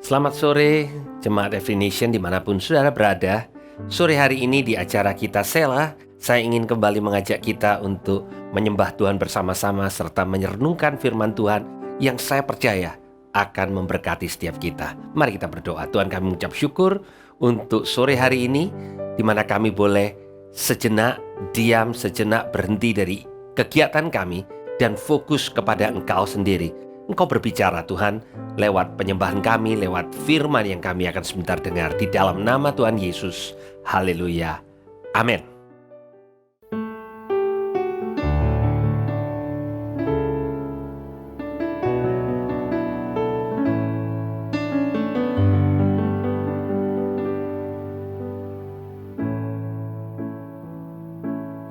Selamat sore, Jemaat Definition dimanapun saudara berada. Sore hari ini di acara kita Sela, saya ingin kembali mengajak kita untuk menyembah Tuhan bersama-sama serta merenungkan firman Tuhan yang saya percaya akan memberkati setiap kita. Mari kita berdoa. Tuhan, kami mengucap syukur untuk sore hari ini, di mana kami boleh sejenak diam, sejenak berhenti dari kegiatan kami dan fokus kepada Engkau sendiri. Engkau berbicara Tuhan lewat penyembahan kami, lewat firman yang kami akan sebentar dengar. Di dalam nama Tuhan Yesus, haleluya, amin.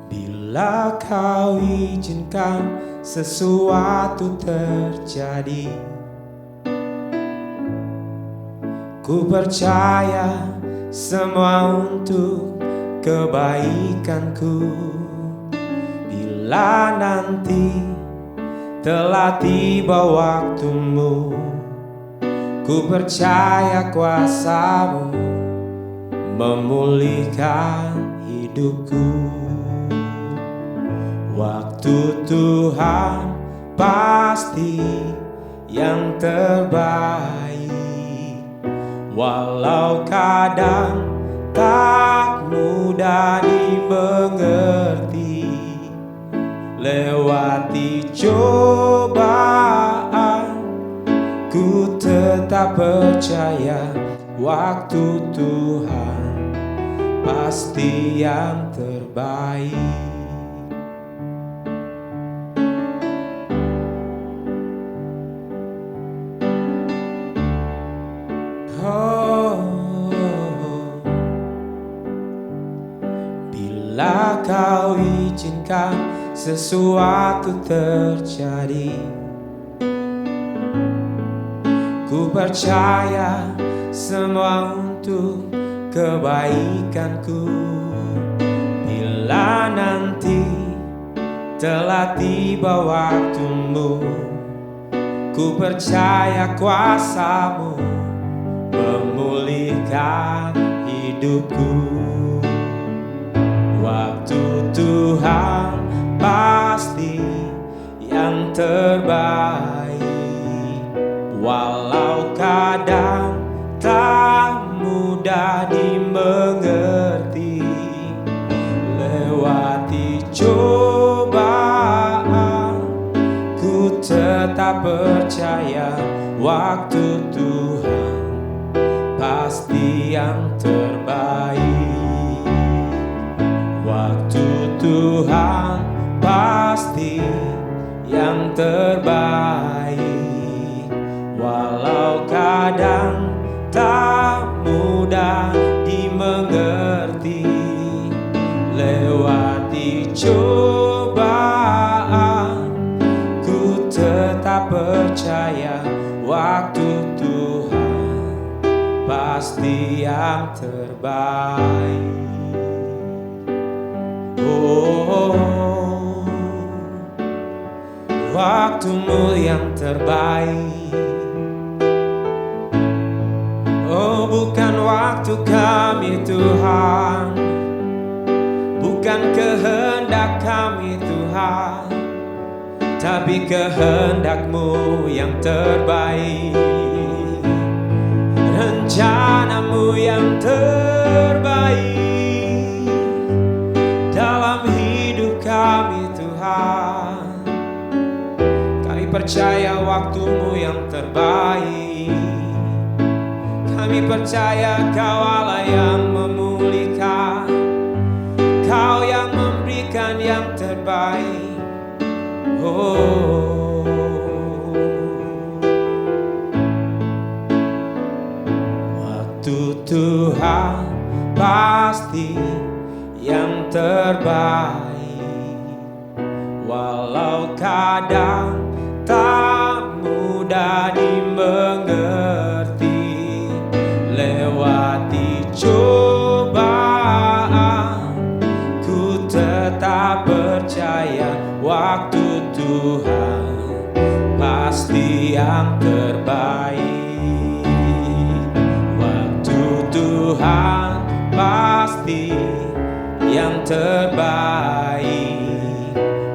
Bila kau izinkan sesuatu terjadi, ku percaya semua untuk kebaikanku. Bila nanti telah tiba waktumu, ku percaya kuasa-Mu memulihkan hidupku. Waktu Tuhan pasti yang terbaik, walau kadang tak mudah dimengerti. Lewati cobaan, ku tetap percaya waktu Tuhan pasti yang terbaik. Bila kau izinkan sesuatu terjadi, ku percaya semua untuk kebaikanku. Bila nanti telah tiba waktumu, ku percaya kuasa-Mu memulihkan hidupku. Waktu Tuhan pasti yang terbaik, walau kadang tak mudah dimengerti. Lewati cobaan, ku tetap percaya waktu Tuhan pasti yang terbaik. Waktu Tuhan pasti yang terbaik, walau kadang tak mudah dimengerti. Lewati cobaan, ku tetap percaya waktu Tuhan pasti yang terbaik. Waktu-Mu yang terbaik. Oh, bukan waktu kami Tuhan, bukan kehendak kami Tuhan, tapi kehendak-Mu yang terbaik. Rencana-Mu yang terbaik dalam hidup kami Tuhan. Kami percaya waktu-Mu yang terbaik. Kami percaya Kau Allah yang memulihkan, Kau yang memberikan yang terbaik. Oh, waktu Tuhan pasti yang terbaik, walau kadang tak mudah dimengerti. Lewati cobaan, ku tetap percaya waktu Tuhan pasti yang terbaik. pasti yang terbaik.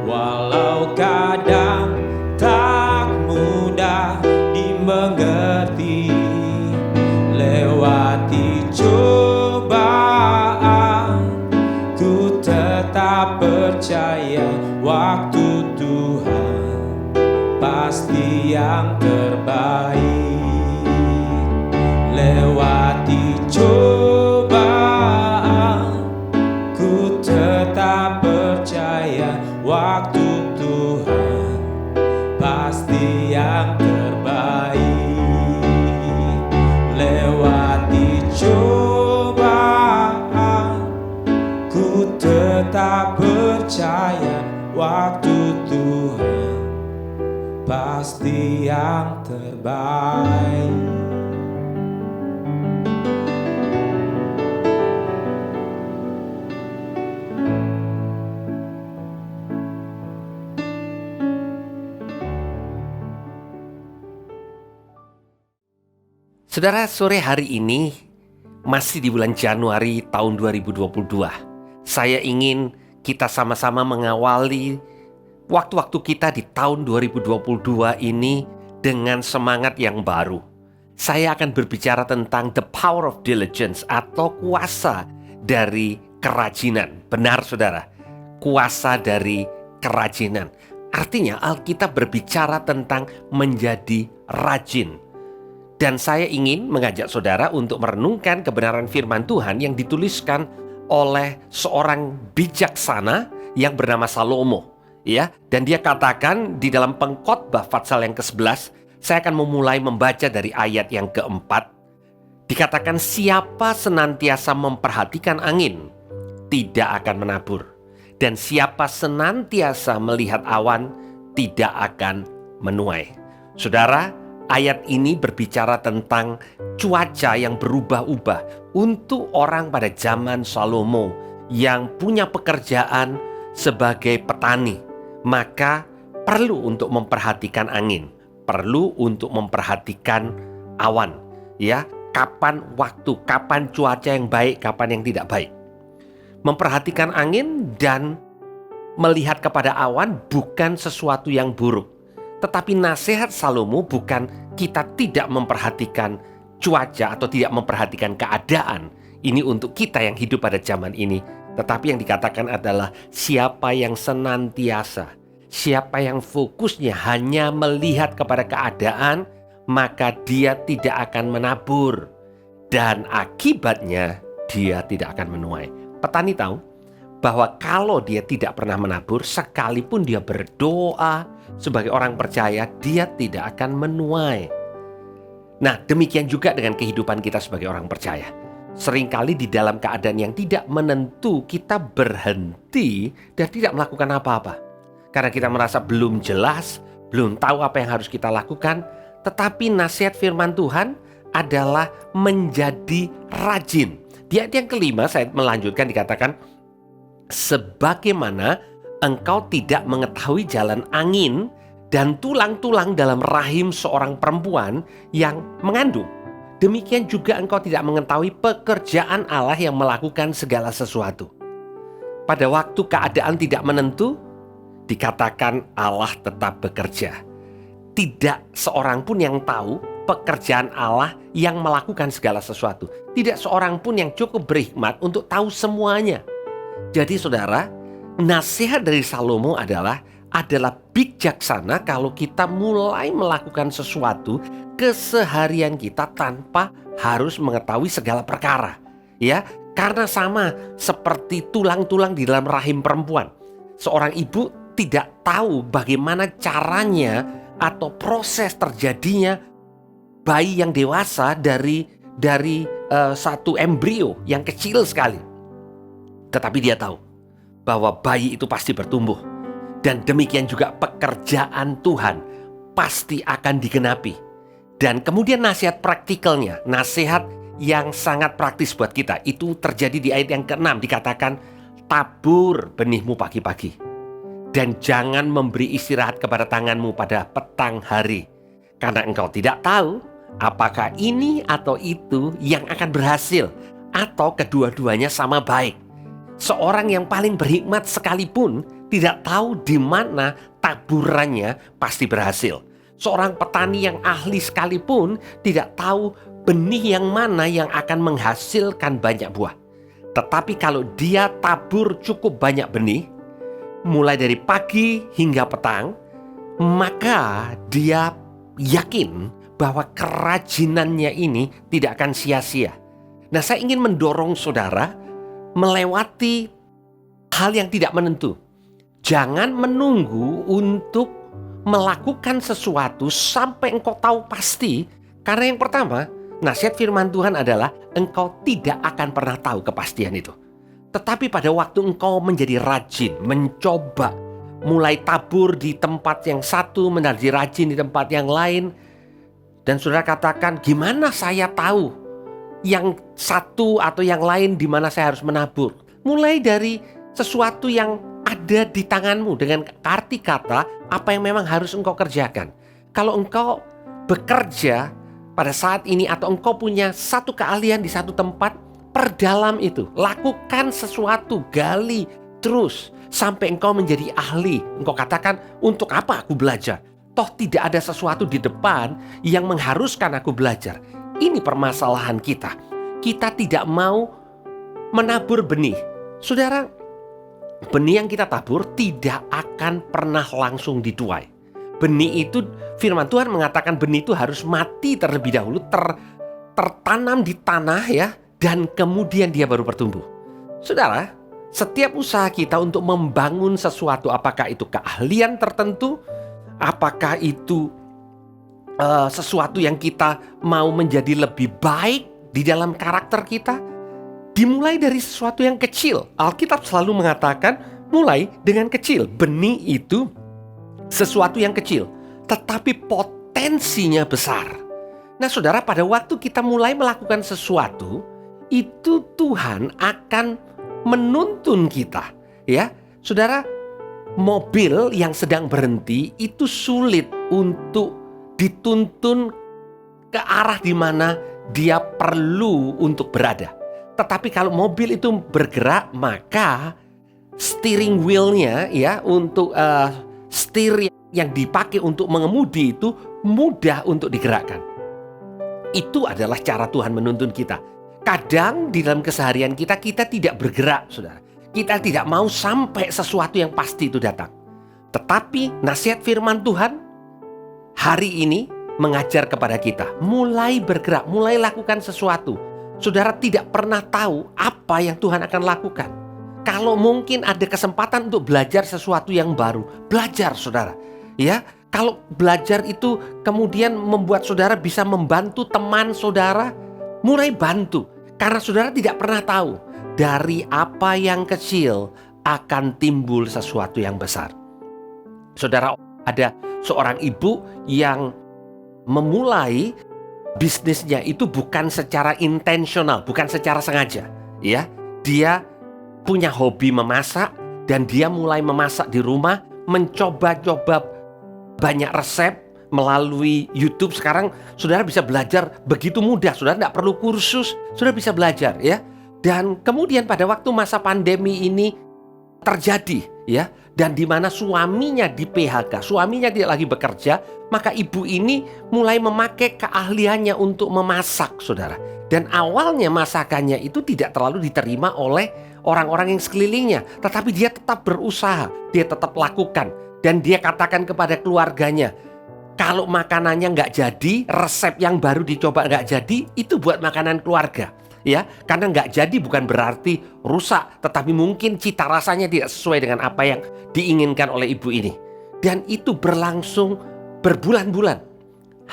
Walau kadang tak mudah dimengerti, lewati cobaan, ku tetap percaya waktu Tuhan pasti yang terbaik. Lewati cobaan, ku tetap percaya waktu Tuhan pasti yang terbaik. Lewati cobaan, ku tetap percaya waktu Tuhan pasti yang terbaik. Saudara, sore hari ini masih di bulan Januari tahun 2022. Saya ingin kita sama-sama mengawali waktu-waktu kita di tahun 2022 ini dengan semangat yang baru. Saya akan berbicara tentang the power of diligence atau kuasa dari kerajinan. Benar saudara, kuasa dari kerajinan. Artinya Alkitab berbicara tentang menjadi rajin. Dan saya ingin mengajak saudara untuk merenungkan kebenaran firman Tuhan yang dituliskan oleh seorang bijaksana yang bernama Salomo. Ya, dan dia katakan di dalam Pengkhotbah pasal yang ke-11, saya akan memulai membaca dari ayat yang ke-4. Dikatakan, siapa senantiasa memperhatikan angin, tidak akan menabur. Dan siapa senantiasa melihat awan, tidak akan menuai. Saudara, ayat ini berbicara tentang cuaca yang berubah-ubah untuk orang pada zaman Salomo yang punya pekerjaan sebagai petani. Maka perlu untuk memperhatikan angin, perlu untuk memperhatikan awan. Ya, kapan waktu, kapan cuaca yang baik, kapan yang tidak baik. Memperhatikan angin dan melihat kepada awan bukan sesuatu yang buruk. Tetapi nasihat Salomo bukan kita tidak memperhatikan cuaca atau tidak memperhatikan keadaan. Ini untuk kita yang hidup pada zaman ini. Tetapi yang dikatakan adalah siapa yang senantiasa, siapa yang fokusnya hanya melihat kepada keadaan, maka dia tidak akan menabur. Dan akibatnya dia tidak akan menuai. Petani tahu bahwa kalau dia tidak pernah menabur, sekalipun dia berdoa sebagai orang percaya, dia tidak akan menuai. Nah, demikian juga dengan kehidupan kita sebagai orang percaya. Seringkali di dalam keadaan yang tidak menentu, kita berhenti dan tidak melakukan apa-apa. Karena kita merasa belum jelas, belum tahu apa yang harus kita lakukan. Tetapi nasihat firman Tuhan adalah menjadi rajin. Di ayat yang kelima, saya melanjutkan, dikatakan, sebagaimana engkau tidak mengetahui jalan angin dan tulang-tulang dalam rahim seorang perempuan yang mengandung, demikian juga engkau tidak mengetahui pekerjaan Allah yang melakukan segala sesuatu. Pada waktu keadaan tidak menentu, dikatakan Allah tetap bekerja. Tidak seorang pun yang tahu pekerjaan Allah yang melakukan segala sesuatu. Tidak seorang pun yang cukup berhikmat untuk tahu semuanya. Jadi saudara, nasihat dari Salomo adalah bijaksana kalau kita mulai melakukan sesuatu keseharian kita tanpa harus mengetahui segala perkara. Ya, karena sama seperti tulang-tulang di dalam rahim perempuan. Seorang ibu tidak tahu bagaimana caranya atau proses terjadinya bayi yang dewasa dari satu embrio yang kecil sekali. Tetapi dia tahu bahwa bayi itu pasti bertumbuh. Dan demikian juga pekerjaan Tuhan pasti akan digenapi. Dan kemudian nasihat praktikalnya, nasihat yang sangat praktis buat kita, itu terjadi di ayat yang ke-6. Dikatakan, tabur benihmu pagi-pagi, dan jangan memberi istirahat kepada tanganmu pada petang hari. Karena engkau tidak tahu apakah ini atau itu yang akan berhasil, atau kedua-duanya sama baik. Seorang yang paling berhikmat sekalipun tidak tahu di mana taburannya pasti berhasil. Seorang petani yang ahli sekalipun tidak tahu benih yang mana yang akan menghasilkan banyak buah. Tetapi kalau dia tabur cukup banyak benih, mulai dari pagi hingga petang, maka dia yakin bahwa kerajinannya ini tidak akan sia-sia. Nah, saya ingin mendorong saudara melewati hal yang tidak menentu. Jangan menunggu untuk melakukan sesuatu sampai engkau tahu pasti. Karena yang pertama, nasihat firman Tuhan adalah engkau tidak akan pernah tahu kepastian itu. Tetapi pada waktu engkau menjadi rajin, mencoba, mulai tabur di tempat yang satu, menjadi rajin di tempat yang lain, dan saudara katakan, gimana saya tahu yang satu atau yang lain di mana saya harus menabur? Mulai dari sesuatu yang ada di tanganmu dengan arti kata apa yang memang harus engkau kerjakan. Kalau engkau bekerja pada saat ini atau engkau punya satu keahlian di satu tempat, perdalam itu, lakukan sesuatu, gali terus sampai engkau menjadi ahli. Engkau katakan, untuk apa aku belajar? Toh tidak ada sesuatu di depan yang mengharuskan aku belajar. Ini permasalahan kita. Kita tidak mau menabur benih. Saudara, benih yang kita tabur tidak akan pernah langsung dituai. Benih itu, firman Tuhan mengatakan benih itu harus mati terlebih dahulu, tertanam di tanah ya, dan kemudian dia baru bertumbuh. Saudara, setiap usaha kita untuk membangun sesuatu, apakah itu keahlian tertentu, apakah itu sesuatu yang kita mau menjadi lebih baik di dalam karakter kita, dimulai dari sesuatu yang kecil. Alkitab selalu mengatakan mulai dengan kecil. Benih itu sesuatu yang kecil, tetapi potensinya besar. Nah saudara, pada waktu kita mulai melakukan sesuatu, itu Tuhan akan menuntun kita. Ya, saudara, mobil yang sedang berhenti itu sulit untuk dituntun ke arah di mana dia perlu untuk berada. Tetapi kalau mobil itu bergerak, maka steering wheel-nya ya, untuk setir yang dipakai untuk mengemudi itu mudah untuk digerakkan. Itu adalah cara Tuhan menuntun kita. Kadang di dalam keseharian kita tidak bergerak, saudara. Kita tidak mau sampai sesuatu yang pasti itu datang. Tetapi nasihat firman Tuhan hari ini mengajar kepada kita, mulai bergerak, mulai lakukan sesuatu. Saudara tidak pernah tahu apa yang Tuhan akan lakukan. Kalau mungkin ada kesempatan untuk belajar sesuatu yang baru, belajar saudara. Ya, kalau belajar itu kemudian membuat saudara bisa membantu teman saudara, mulai bantu. Karena saudara tidak pernah tahu dari apa yang kecil akan timbul sesuatu yang besar. Saudara, ada seorang ibu yang memulai bisnisnya itu bukan secara intensional, bukan secara sengaja. Ya, dia punya hobi memasak dan dia mulai memasak di rumah, mencoba-coba banyak resep melalui YouTube. Sekarang saudara bisa belajar begitu mudah, saudara tidak perlu kursus, saudara bisa belajar ya. Dan kemudian pada waktu masa pandemi ini terjadi ya, dan di mana suaminya di PHK, suaminya tidak lagi bekerja, maka ibu ini mulai memakai keahliannya untuk memasak, saudara. Dan awalnya masakannya itu tidak terlalu diterima oleh orang-orang yang sekelilingnya, tetapi dia tetap berusaha, dia tetap lakukan, dan dia katakan kepada keluarganya, kalau makanannya nggak jadi, resep yang baru dicoba nggak jadi, itu buat makanan keluarga. Ya, karena nggak jadi bukan berarti rusak, tetapi mungkin cita rasanya tidak sesuai dengan apa yang diinginkan oleh ibu ini. Dan itu berlangsung berbulan-bulan.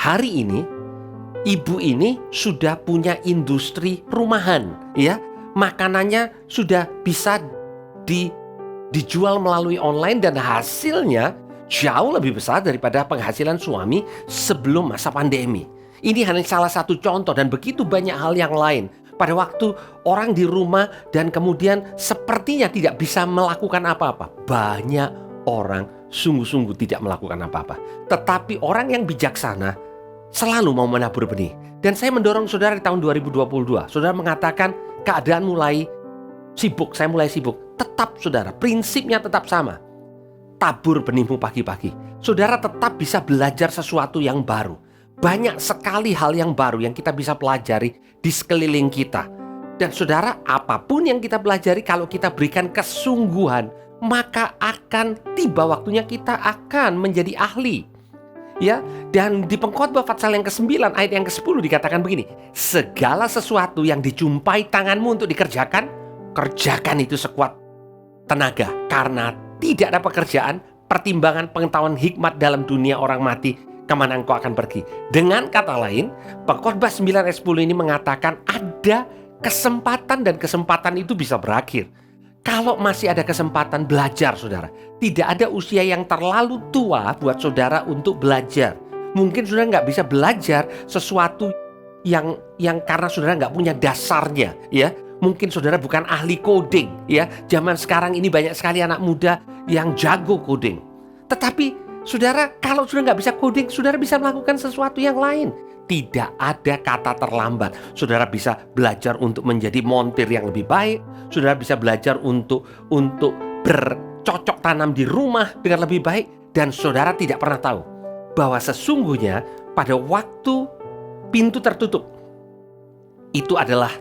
Hari ini, ibu ini sudah punya industri rumahan. Ya, makanannya sudah bisa dijual melalui online dan hasilnya jauh lebih besar daripada penghasilan suami sebelum masa pandemi. Ini hanya salah satu contoh dan begitu banyak hal yang lain. Pada waktu orang di rumah dan kemudian sepertinya tidak bisa melakukan apa-apa. Banyak orang sungguh-sungguh tidak melakukan apa-apa. Tetapi orang yang bijaksana selalu mau menabur benih. Dan saya mendorong saudara di tahun 2022. Saudara mengatakan, keadaan mulai sibuk, saya mulai sibuk. Tetap saudara, prinsipnya tetap sama. Tabur benihmu pagi-pagi. Saudara tetap bisa belajar sesuatu yang baru. Banyak sekali hal yang baru yang kita bisa pelajari di sekeliling kita. Dan saudara, apapun yang kita pelajari, kalau kita berikan kesungguhan, maka akan tiba waktunya kita akan menjadi ahli. Ya, dan di Pengkhotbah pasal yang ke-9 ayat yang ke-10 dikatakan begini, segala sesuatu yang dijumpai tanganmu untuk dikerjakan, kerjakan itu sekuat tenaga, karena tidak ada pekerjaan, pertimbangan, pengetahuan, hikmat dalam dunia orang mati, kemana engkau akan pergi. Dengan kata lain, Pengkhotbah 9 ayat 10 ini mengatakan ada kesempatan, dan kesempatan itu bisa berakhir. Kalau masih ada kesempatan belajar, saudara, tidak ada usia yang terlalu tua buat saudara untuk belajar. Mungkin saudara nggak bisa belajar sesuatu yang karena saudara nggak punya dasarnya, ya. Mungkin saudara bukan ahli coding, ya. Zaman sekarang ini banyak sekali anak muda yang jago coding. Tetapi saudara, kalau saudara nggak bisa coding, saudara bisa melakukan sesuatu yang lain. Tidak ada kata terlambat. Saudara bisa belajar untuk menjadi montir yang lebih baik. Saudara bisa belajar untuk bercocok tanam di rumah dengan lebih baik. Dan saudara tidak pernah tahu bahwa sesungguhnya pada waktu pintu tertutup, itu adalah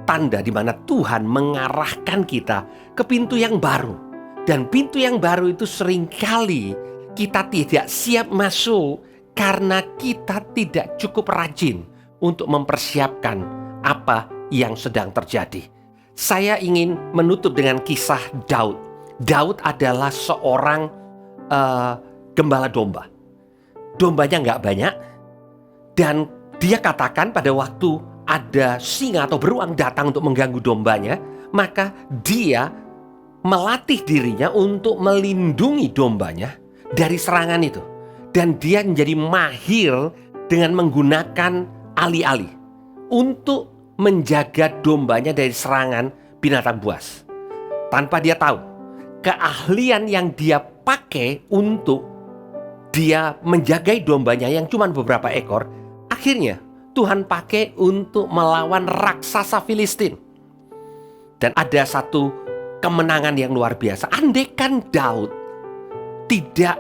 tanda di mana Tuhan mengarahkan kita ke pintu yang baru. Dan pintu yang baru itu seringkali kita tidak siap masuk karena kita tidak cukup rajin untuk mempersiapkan apa yang sedang terjadi. Saya ingin menutup dengan kisah Daud. Daud adalah seorang gembala domba. Dombanya nggak banyak, dan dia katakan pada waktu ada singa atau beruang datang untuk mengganggu dombanya, maka dia melatih dirinya untuk melindungi dombanya dari serangan itu. Dan dia menjadi mahir dengan menggunakan ali-ali untuk menjaga dombanya dari serangan binatang buas. Tanpa dia tahu, keahlian yang dia pakai untuk dia menjaga dombanya yang cuma beberapa ekor, akhirnya Tuhan pakai untuk melawan raksasa Filistin. Dan ada satu kemenangan yang luar biasa. Andaikan Daud tidak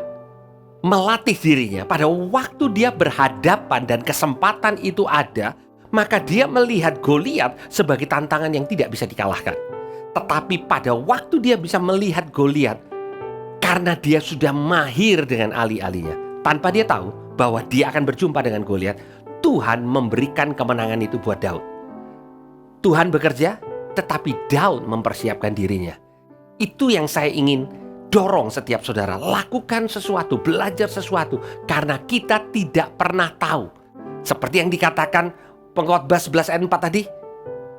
melatih dirinya pada waktu dia berhadapan dan kesempatan itu ada, maka dia melihat Goliat sebagai tantangan yang tidak bisa dikalahkan. Tetapi pada waktu dia bisa melihat Goliat, karena dia sudah mahir dengan ali-alinya, tanpa dia tahu bahwa dia akan berjumpa dengan Goliat, Tuhan memberikan kemenangan itu buat Daud. Tuhan bekerja, tetapi Daud mempersiapkan dirinya. Itu yang saya ingin dorong setiap saudara, lakukan sesuatu, belajar sesuatu, karena kita tidak pernah tahu. Seperti yang dikatakan Pengkhotbah 11 ayat 4 tadi,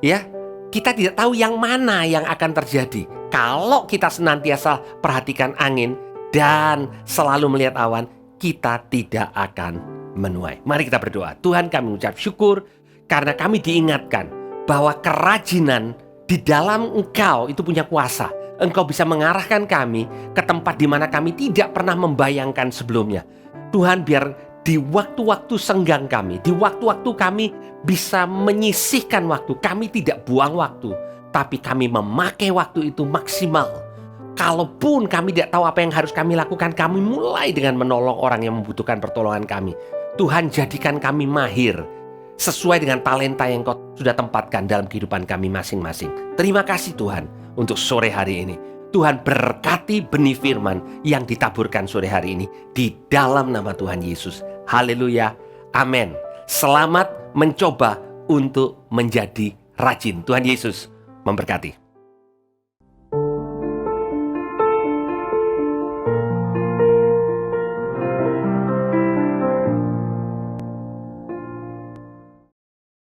ya, kita tidak tahu yang mana yang akan terjadi. Kalau kita senantiasa perhatikan angin dan selalu melihat awan, kita tidak akan menuai. Mari kita berdoa. Tuhan, kami mengucap syukur karena kami diingatkan bahwa kerajinan di dalam Engkau itu punya kuasa. Engkau bisa mengarahkan kami ke tempat di mana kami tidak pernah membayangkan sebelumnya. Tuhan, biar di waktu-waktu senggang kami, di waktu-waktu kami bisa menyisihkan waktu, kami tidak buang waktu, tapi kami memakai waktu itu maksimal. Kalaupun kami tidak tahu apa yang harus kami lakukan, kami mulai dengan menolong orang yang membutuhkan pertolongan kami. Tuhan, jadikan kami mahir sesuai dengan talenta yang Kau sudah tempatkan dalam kehidupan kami masing-masing. Terima kasih Tuhan untuk sore hari ini. Tuhan, berkati benih firman yang ditaburkan sore hari ini di dalam nama Tuhan Yesus. Haleluya, amin. Selamat mencoba untuk menjadi rajin. Tuhan Yesus memberkati.